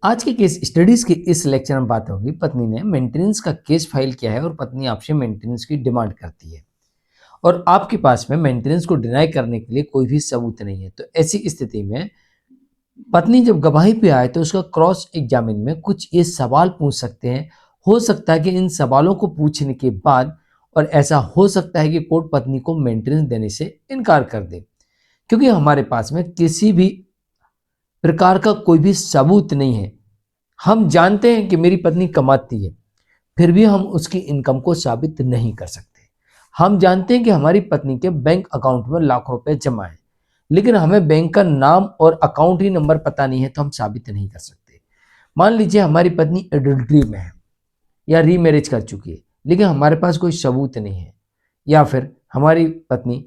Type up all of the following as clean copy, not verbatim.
आज के case studies के इस लेक्चर में बात होगी, पत्नी ने मेंटेनेंस का केस फाइल किया है और पत्नी आपसे मेंटेनेंस की डिमांड करती है और आपके पास में मेंटेनेंस को डिनाई करने के लिए कोई भी सबूत नहीं है। तो ऐसी स्थिति में पत्नी जब गवाही पे आए तो उसका क्रॉस एग्जामिन में कुछ ये सवाल पूछ सकते हैं। हो सकता है कि इन सवालों को पूछने के बाद और ऐसा हो सकता है कि कोर्ट पत्नी को मेंटेनेंस देने से इनकार कर दे, क्योंकि हमारे पास में किसी भी प्रकार का कोई भी सबूत नहीं है। हम जानते हैं कि मेरी पत्नी कमाती है, फिर भी हम उसकी इनकम को साबित नहीं कर सकते। हम जानते हैं कि हमारी पत्नी के बैंक अकाउंट में लाखों रुपए जमा है, लेकिन हमें बैंक का नाम और अकाउंट ही नंबर पता नहीं है, तो हम साबित नहीं कर सकते। मान लीजिए हमारी पत्नी एडल्ट्री में है या रीमैरिज कर चुकी है, लेकिन हमारे पास कोई सबूत नहीं है, या फिर हमारी पत्नी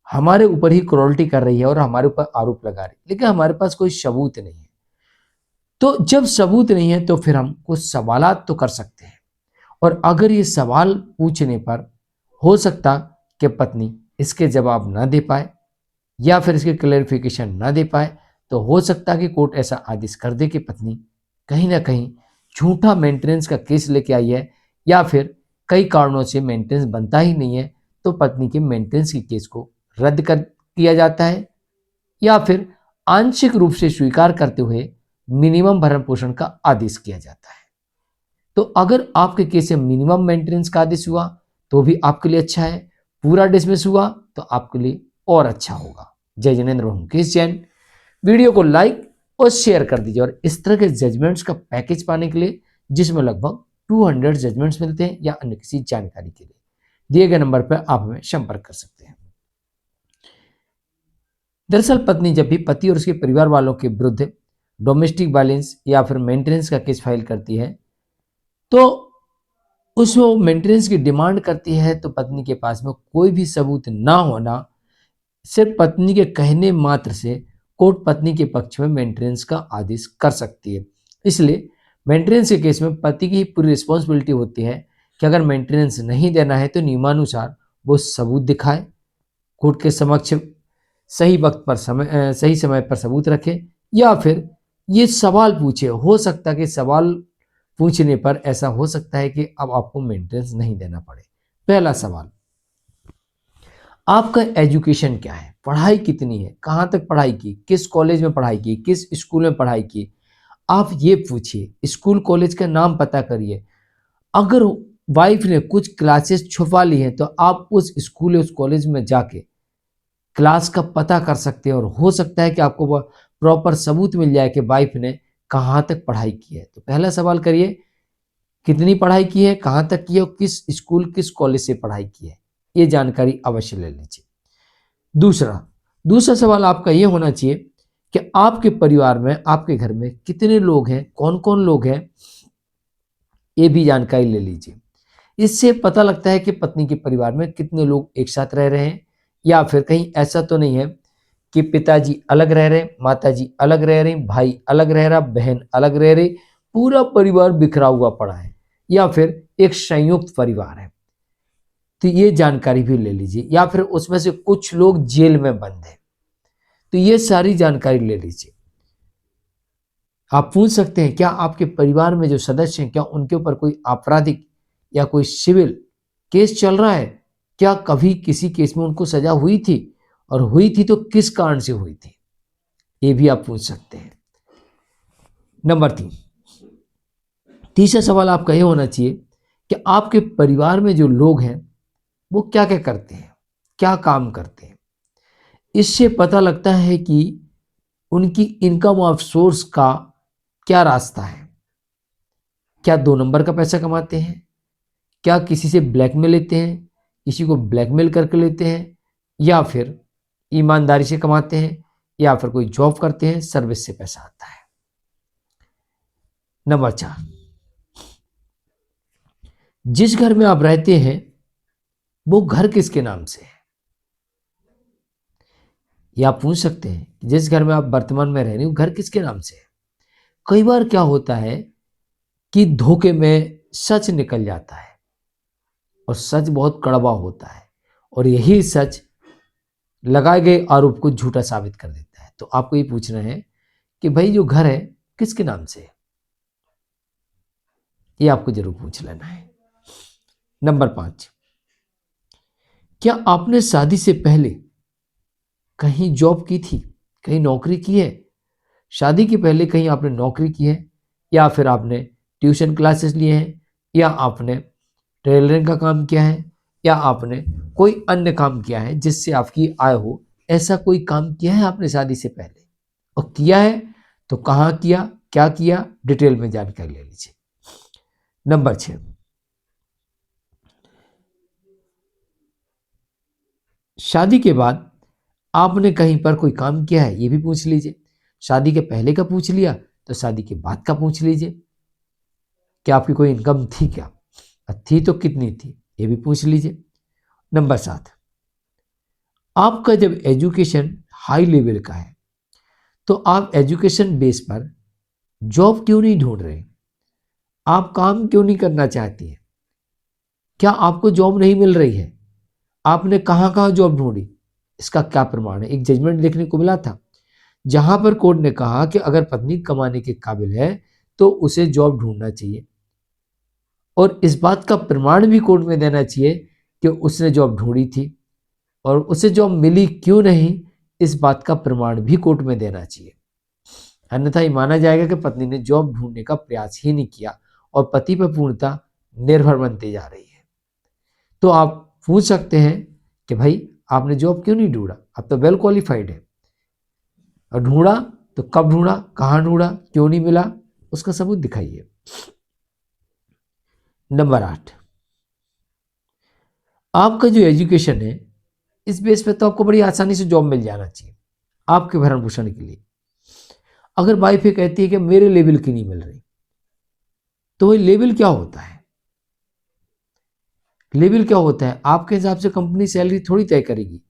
हमारे ऊपर ही क्रूरल्टी कर रही है और हमारे ऊपर आरोप लगा रही है, लेकिन हमारे पास कोई सबूत नहीं है। तो जब सबूत नहीं है तो फिर हम कुछ सवालात तो कर सकते हैं, और अगर ये सवाल पूछने पर हो सकता कि पत्नी इसके जवाब ना दे पाए या फिर इसके क्लैरिफिकेशन ना दे पाए, तो हो सकता है कि कोर्ट ऐसा आदेश कर दे कि पत्नी कहीं ना कहीं झूठा मेंटेनेंस का केस लेके आई है, या फिर कई कारणों से मेंटेनेंस बनता ही नहीं है, तो पत्नी के मेंटेनेंस के केस को रद्द कर किया जाता है, या फिर आंशिक रूप से स्वीकार करते हुए मिनिमम भरण पोषण का आदेश किया जाता है। तो अगर आपके केस में मिनिमम मेंटेनेंस का आदेश हुआ तो भी आपके लिए अच्छा है, पूरा डिसमिस हुआ तो आपके लिए और अच्छा होगा। जय जिनेंद्र, मुकेश जैन। वीडियो को लाइक और शेयर कर दीजिए, और इस तरह के जजमेंट्स का पैकेज पाने के लिए जिसमें लगभग 200 जजमेंट्स मिलते हैं या अन्य किसी जानकारी के लिए दिए गए नंबर पर आप हमें संपर्क कर सकते हैं। दरअसल पत्नी जब भी पति और उसके परिवार वालों के विरुद्ध डोमेस्टिक वायलेंस या फिर मेंटेनेंस का केस फाइल करती है, तो उसको मेंटेनेंस की डिमांड करती है, तो पत्नी के पास में कोई भी सबूत ना होना, सिर्फ पत्नी के कहने मात्र से कोर्ट पत्नी के पक्ष में मेंटेनेंस का आदेश कर सकती है। इसलिए मेंटेनेंस के केस में पति की पूरी रिस्पॉन्सिबिलिटी होती है कि अगर मेंटेनेंस नहीं देना है तो नियमानुसार वो सबूत दिखाए, कोर्ट के समक्ष सही वक्त पर सही समय पर सबूत रखे, या फिर ये सवाल पूछे। हो सकता है कि सवाल पूछने पर ऐसा हो सकता है कि अब आपको मेंटेनेंस नहीं देना पड़े। पहला सवाल, आपका एजुकेशन क्या है, पढ़ाई कितनी है, कहाँ तक पढ़ाई की, किस कॉलेज में पढ़ाई की, किस स्कूल में पढ़ाई की, आप ये पूछिए। स्कूल कॉलेज का नाम पता करिए। अगर वाइफ ने कुछ क्लासेस छुपा ली हैं तो आप उस स्कूल या उस कॉलेज में जाके क्लास का पता कर सकते हैं, और हो सकता है कि आपको प्रॉपर सबूत मिल जाए कि वाइफ ने कहाँ तक पढ़ाई की है। तो पहला सवाल करिए, कितनी पढ़ाई की है, कहाँ तक की है, और किस स्कूल किस कॉलेज से पढ़ाई की है, ये जानकारी अवश्य ले लीजिए। दूसरा सवाल आपका ये होना चाहिए कि आपके परिवार में, आपके घर में कितने लोग हैं, कौन कौन लोग हैं, ये भी जानकारी ले लीजिए। इससे पता लगता है कि पत्नी के परिवार में कितने लोग एक साथ रह रहे हैं, या फिर कहीं ऐसा तो नहीं है कि पिताजी अलग रह रहे, माताजी अलग रह रही, भाई अलग रह रहा, बहन अलग रह रही, पूरा परिवार बिखरा हुआ पड़ा है, या फिर एक संयुक्त परिवार है। तो ये जानकारी भी ले लीजिए। या फिर उसमें से कुछ लोग जेल में बंद हैं, तो ये सारी जानकारी ले लीजिए। आप पूछ सकते हैं, क्या आपके परिवार में जो सदस्य हैं, क्या उनके ऊपर कोई आपराधिक या कोई सिविल केस चल रहा है, क्या कभी किसी केस में उनको सजा हुई थी, और हुई थी तो किस कारण से हुई थी, ये भी आप पूछ सकते हैं। नंबर 3, तीसरा सवाल आपका ये होना चाहिए कि आपके परिवार में जो लोग हैं वो क्या क्या करते हैं, क्या काम करते हैं। इससे पता लगता है कि उनकी इनकम ऑफ सोर्स का क्या रास्ता है। क्या 2 नंबर का पैसा कमाते हैं, क्या किसी से ब्लैकमेल लेते हैं, किसी को ब्लैकमेल करके लेते हैं, या फिर ईमानदारी से कमाते हैं, या फिर कोई जॉब करते हैं, सर्विस से पैसा आता है। नंबर 4, जिस घर में आप रहते हैं वो घर किसके नाम से है। या आप पूछ सकते हैं, जिस घर में आप वर्तमान में रह रहे हो घर किसके नाम से है। कई बार क्या होता है कि धोखे में सच निकल जाता है, और सच बहुत कड़वा होता है, और यही सच लगाए गए आरोप को झूठा साबित कर देता है। तो आपको ये पूछना है कि भाई जो घर है किसके नाम से है। ये आपको जरूर पूछ लेना है। नंबर 5, क्या आपने शादी से पहले कहीं जॉब की थी, कहीं नौकरी की है? शादी के पहले कहीं आपने नौकरी की है, या फिर आपने ट्यूशन क्लासेस लिए हैं, या आपने टेलरिंग का काम किया है, या आपने कोई अन्य काम किया है जिससे आपकी आय हो? ऐसा कोई काम किया है आपने शादी से पहले? और किया है तो कहाँ किया, क्या किया, डिटेल में जानकारी ले लीजिए। नंबर 6, शादी के बाद आपने कहीं पर कोई काम किया है? ये भी पूछ लीजिए। शादी के पहले का पूछ लिया तो शादी के बाद का पूछ लीजिए। क्या आपकी कोई इनकम थी क्या? थी तो कितनी थी? ये भी पूछ लीजिए। नंबर 7, आपका जब एजुकेशन हाई लेवल का है तो आप एजुकेशन बेस पर जॉब क्यों नहीं ढूंढ रहे? आप काम क्यों नहीं करना चाहती हैं? क्या आपको जॉब नहीं मिल रही है? आपने कहाँ कहाँ जॉब ढूंढी? इसका क्या प्रमाण है? एक जजमेंट देखने को मिला था जहां पर कोर्ट ने कहा कि अगर पत्नी कमाने के काबिल है तो उसे जॉब ढूंढना चाहिए, और इस बात का प्रमाण भी कोर्ट में देना चाहिए कि उसने जॉब ढूंढी थी और उसे जॉब मिली क्यों नहीं, इस बात का प्रमाण भी कोर्ट में देना चाहिए। अन्यथा ये माना जाएगा कि पत्नी ने जॉब ढूंढने का प्रयास ही नहीं किया और पति पर पूर्णतः निर्भर बनते जा रही है। तो आप पूछ सकते हैं कि भाई आपने जॉब क्यों नहीं ढूंढा, अब तो वेल क्वालिफाइड है, और ढूंढा तो कब ढूंढा, कहाँ ढूंढा, क्यों नहीं मिला, उसका सबूत दिखाइए। नंबर 8, आपका जो एजुकेशन है इस बेस पे तो आपको बड़ी आसानी से जॉब मिल जाना चाहिए आपके भरण पोषण के लिए। अगर वाइफ ये कहती है कि मेरे लेवल की नहीं मिल रही, तो वही लेवल क्या होता है? लेवल क्या होता है? आपके हिसाब से कंपनी सैलरी थोड़ी तय करेगी।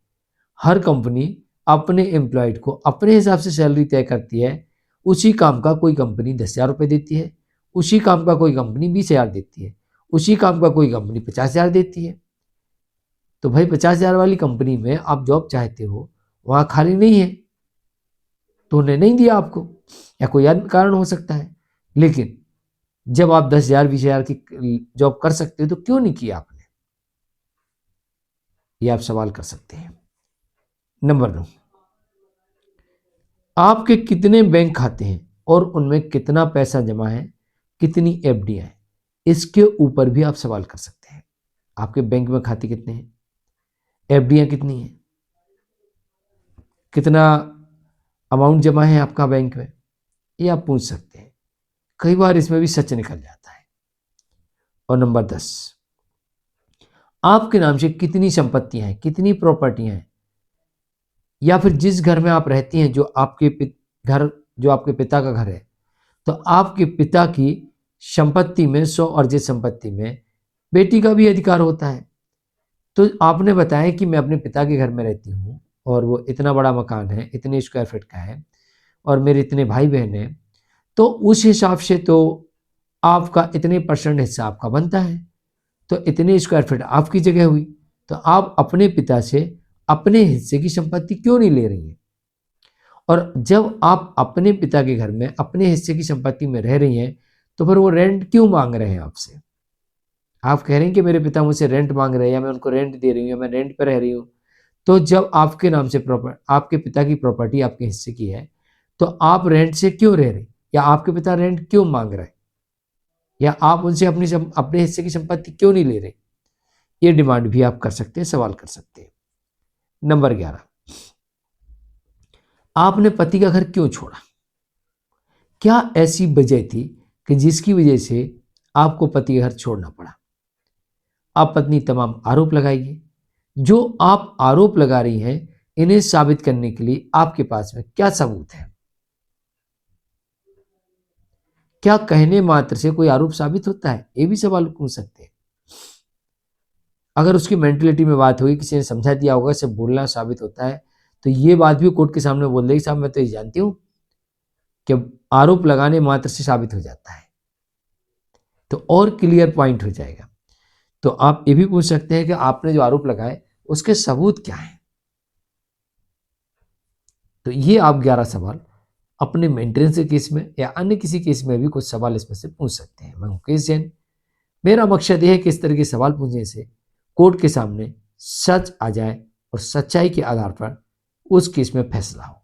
हर कंपनी अपने एम्प्लॉयड को अपने हिसाब से सैलरी तय करती है। उसी काम का कोई कंपनी 10,000 रुपये देती है, उसी काम का कोई कंपनी 20,000 देती है, उसी काम का कोई कंपनी 50,000 देती है। तो भाई 50,000 वाली कंपनी में आप जॉब चाहते हो, वहां खाली नहीं है तो उन्हें नहीं दिया आपको, या कोई अन्य कारण हो सकता है। लेकिन जब आप 10,000 20,000 की जॉब कर सकते हो तो क्यों नहीं किया आपने? ये आप सवाल कर सकते हैं। नंबर 9, आपके कितने बैंक खाते हैं और उनमें कितना पैसा जमा है, कितनी एफडी है, इसके ऊपर भी आप सवाल कर सकते हैं। आपके बैंक में खाते कितने हैं, एफडी कितनी है, कितना अमाउंट जमा है आपका बैंक में, ये आप पूछ सकते हैं। कई बार इसमें भी सच निकल जाता है। और नंबर 10, आपके नाम से कितनी संपत्तियां हैं, कितनी प्रॉपर्टियां हैं, या फिर जिस घर में आप रहती हैं, जो आपके घर, जो आपके पिता का घर है, तो आपके पिता की संपत्ति में, स्व अर्जित संपत्ति में बेटी का भी अधिकार होता है। तो आपने बताया कि मैं अपने पिता के घर में रहती हूँ और वो इतना बड़ा मकान है, इतने स्क्वायर फीट का है, और मेरे इतने भाई बहन हैं, तो उस हिसाब से तो आपका इतने परसेंट हिस्सा आपका बनता है, तो इतने स्क्वायर फीट आपकी जगह हुई। तो आप अपने पिता से अपने हिस्से की संपत्ति क्यों नहीं ले रही हैं? और जब आप अपने पिता के घर में अपने हिस्से की संपत्ति में रह रही हैं, तो फिर वो रेंट क्यों मांग रहे हैं आपसे? आप कह रहे हैं कि मेरे पिता मुझसे रेंट मांग रहे हैं, या मैं उनको रेंट दे रही हूँ, या मैं रेंट पर रह रही हूँ। तो जब आपके नाम से आपके पिता की प्रॉपर्टी आपके हिस्से की है, तो आप रेंट से क्यों रह रहे, या आपके पिता रेंट क्यों मांग रहे, या आप उनसे अपने हिस्से की संपत्ति क्यों नहीं ले रहे? ये डिमांड भी आप कर सकते हैं, सवाल कर सकते हैं। नंबर 11, आपने पति का घर क्यों छोड़ा? क्या ऐसी वजह थी कि जिसकी वजह से आपको पति का घर छोड़ना पड़ा? आप पत्नी तमाम आरोप लगाइए। जो आप आरोप लगा रही हैं, इन्हें साबित करने के लिए आपके पास में क्या सबूत है? क्या कहने मात्र से कोई आरोप साबित होता है? ये भी सवाल पूछ सकते हैं। अगर उसकी मेंटलिटी में बात होगी, किसी ने समझा दिया होगा, सिर्फ बोलना साबित होता है, तो ये बात भी कोर्ट के सामने बोल देगी, साहब मैं तो ये जानती हूं कि आरोप लगाने मात्र से साबित हो जाता है, तो और क्लियर पॉइंट हो जाएगा। तो आप ये भी पूछ सकते हैं कि आपने जो आरोप लगाए उसके सबूत क्या है। तो ये आप 11 सवाल अपने मेंटेनेंस के केस में या अन्य किसी केस में भी कुछ सवाल इसमें से पूछ सकते हैं। मैं मुकेश जैन, मेरा मकसद यह है कि इस तरह के सवाल पूछने से कोर्ट के सामने सच आ जाए और सच्चाई के आधार पर उस केस में फैसला हो,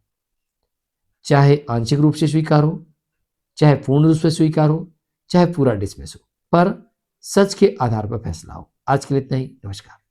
चाहे आंशिक रूप से स्वीकार हो, चाहे पूर्ण रूप से स्वीकार हो, चाहे पूरा डिसमिस हो, पर सच के आधार पर फैसला हो। आज के लिए इतना ही। नमस्कार।